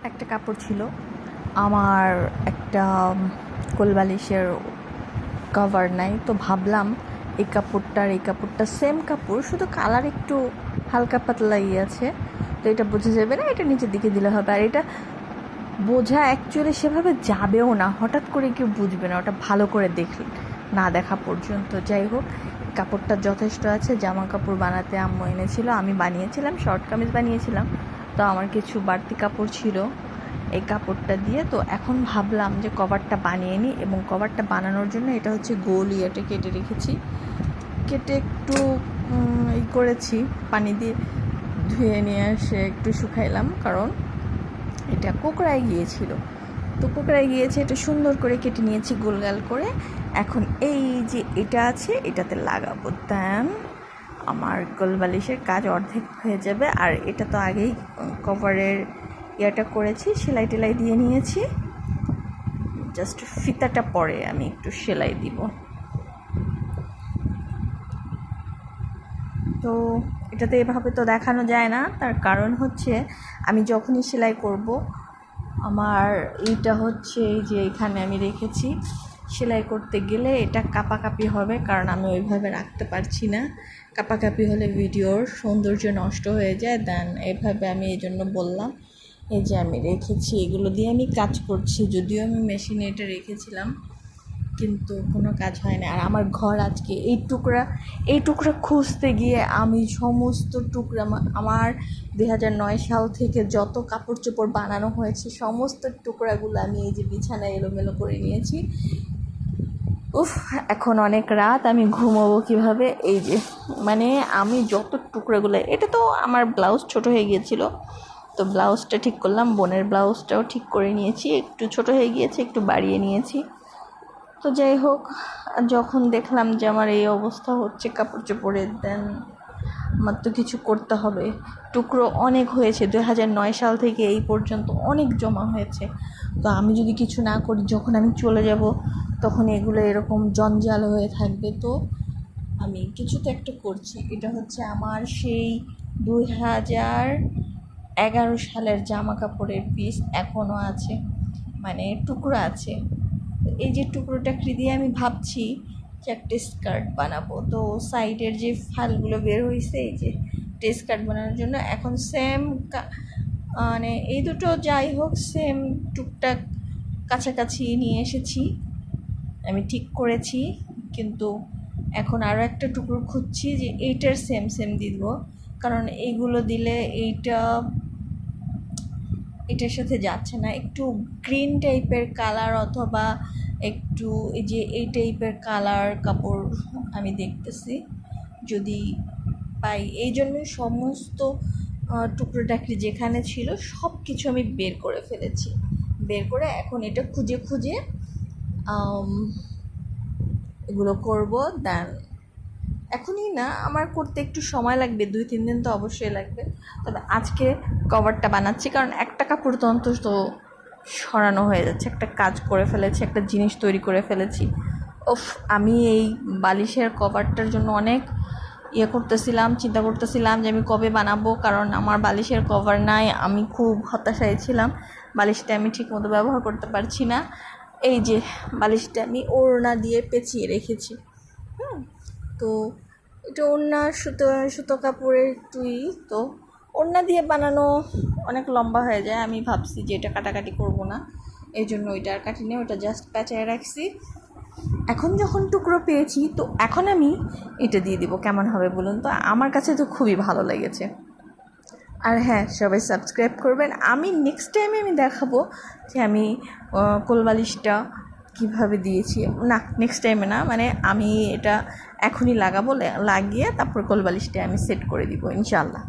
একটা কাপড় ছিল আমার, একটা কোলবালিশের কভার নাই, তো ভাবলাম এই কাপড়টা সেম কাপড়, শুধু কালার একটু হালকা পাতলা আছে, তো এটা বোঝা যাবে না, এটা নিচের দিকে দিলে হবে। আর এটা বোঝা অ্যাকচুয়ালি সেভাবে যাবেও না, হঠাৎ করে কেউ বুঝবে না ওটা ভালো করে দেখলে না দেখা পর্যন্ত। যাই হোক, কাপড়টা যথেষ্ট আছে। জামা কাপড় বানাতে আম্মু এনেছিল, আমি বানিয়েছিলাম, শর্ট কামিজ বানিয়েছিলাম, তো আমার কিছু বাড়তি কাপড় ছিল এই কাপড়টা দিয়ে। তো এখন ভাবলাম যে কভারটা বানিয়ে নিই, এবং কভারটা বানানোর জন্য এটা হচ্ছে গোল ইয়েটা কেটে রেখেছি, কেটে একটু করেছি, পানি দিয়ে ধুয়ে নিয়ে এসে একটু শুকাইলাম, কারণ এটা কোঁকড়ায় গিয়েছিল। তো কোঁকড়ায় গিয়েছে, এটা সুন্দর করে কেটে নিয়েছি গোলগাল করে। এখন এই যে এটা আছে এটাতে লাগাবো, দেন আমার গোলবালিশের কাজ অর্ধেক হয়ে যাবে। আর এটা তো আগেই কভারের ইয়াটা করেছি, সেলাই টেলাই দিয়ে নিয়েছি, জাস্ট ফিতাটা পরে আমি একটু সেলাই দিব। তো এটাতে এভাবে তো দেখানো যায় না, তার কারণ হচ্ছে আমি যখনই সেলাই করব, আমার এইটা হচ্ছে এই যে এখানে আমি রেখেছি, সেলাই করতে গেলে এটা কাঁপাকাঁপি হবে, কারণ আমি ওইভাবে রাখতে পারছি না, কাঁপাকাঁপি হলে ভিডিওর সৌন্দর্য নষ্ট হয়ে যায়। দেন এভাবে আমি এই জন্য বললাম, এই যে আমি রেখেছি, এগুলো দিয়ে আমি কাজ করছি, যদিও আমি মেশিনে এটা রেখেছিলাম, কিন্তু কোনো কাজ হয় না। আর আমার ঘর আজকে এই টুকরা খুঁজতে গিয়ে আমি সমস্ত টুকরা, আমার 2009 সাল থেকে যত কাপড় চোপড় বানানো হয়েছে সমস্ত টুকরাগুলো আমি এই যে বিছানায় এলোমেলো করে নিয়েছি। এখন অনেক রাত, আমি ঘুমোবো কীভাবে? এই যে মানে আমি যত টুকরাগুলো, এটা তো আমার ব্লাউজ ছোট হয়ে গিয়েছিল, তো ব্লাউজটা ঠিক করলাম, বোনের ব্লাউজটাও ঠিক করে নিয়েছি, একটু ছোট হয়ে গিয়েছে, একটু বাড়িয়ে নিয়েছি। তো যাই হোক, যখন দেখলাম যে আমার এই অবস্থা হচ্ছে কাপড় চোপড়ের, দেন আমার তো কিছু করতে হবে। টুকরো অনেক হয়েছে, 2009 সাল থেকে এই পর্যন্ত অনেক জমা হয়েছে, তো আমি যদি কিছু না করি, যখন আমি চলে যাব তখন এগুলো এরকম জঞ্জাল হয়ে থাকবে। তো আমি কিছু তো একটা করছি। এটা হচ্ছে আমার সেই 2011 সালের জামা কাপড়ের পিস, এখনও আছে, মানে টুকরো আছে। এই যে টুকরোটাকে দিয়ে আমি ভাবছি যে একটা স্কার্ট বানাবো। তো সাইডের যে ফালগুলো বের হয়েছে এই যে স্কার্ট বানানোর জন্য, এখন সেম মানে এই দুটো যাই হোক সেম টুকটাক কাছাকাছি নিয়ে এসেছি, আমি ঠিক করেছি, কিন্তু এখন আরও একটা টুকরো খুঁজছি যে এইটার সেম দিব, কারণ এইগুলো দিলে এটার সাথে যাচ্ছে না। একটু গ্রিন টাইপের কালার অথবা একটু এই টাইপের কালার কাপড় আমি দেখতেছি যদি পাই। এই জন্যই সমস্ত টুকরো টাকরি যেখানে ছিল সব কিছু আমি বের করে ফেলেছি, বের করে এখন এটা খুঁজে এগুলো করবো। দেন এখনই না, আমার করতে একটু সময় লাগবে, 2-3 দিন তো অবশ্যই লাগবে। তবে আজকে কভারটা বানাচ্ছি, কারণ একটা কাপড় তো অন্তত সরানো হয়ে যাচ্ছে, একটা কাজ করে ফেলেছি, একটা জিনিস তৈরি করে ফেলেছি। আমি এই বালিশের কভারটার জন্য অনেক চিন্তা করতেছিলাম যে আমি কবে বানাবো, কারণ আমার বালিশের কভার নাই। আমি খুব হতাশায় ছিলাম, বালিশটা আমি ঠিকমতো ব্যবহার করতে পারছি না। এই যে বালিশটা আমি ওড়না দিয়ে পেঁচিয়ে রেখেছি, তো এটা ওড়না সুতো কাপড়ের তো ওড়না দিয়ে বানানো অনেক লম্বা হয়ে যায়, আমি ভাবছি যে এটা কাটাকাটি করব না, এই জন্য ওইটা আর কাটিনি, ওইটা জাস্ট প্যাঁচায় রাখছি। এখন যখন টুকরো পেয়েছি, তো এখন আমি এটা দিয়ে দিব, কেমন হবে বলুন তো? আমার কাছে তো খুবই ভালো লেগেছে। আর হ্যাঁ, সবাই সাবস্ক্রাইব করবেন। আমি নেক্সট টাইমে আমি দেখাবো যে আমি কোলবালিশটা কীভাবে দিয়েছি। না, নেক্সট টাইমে না, মানে আমি এটা এখনই লাগাবো, লাগিয়ে তারপর কোলবালিশটা আমি সেট করে দিব ইনশাআল্লাহ।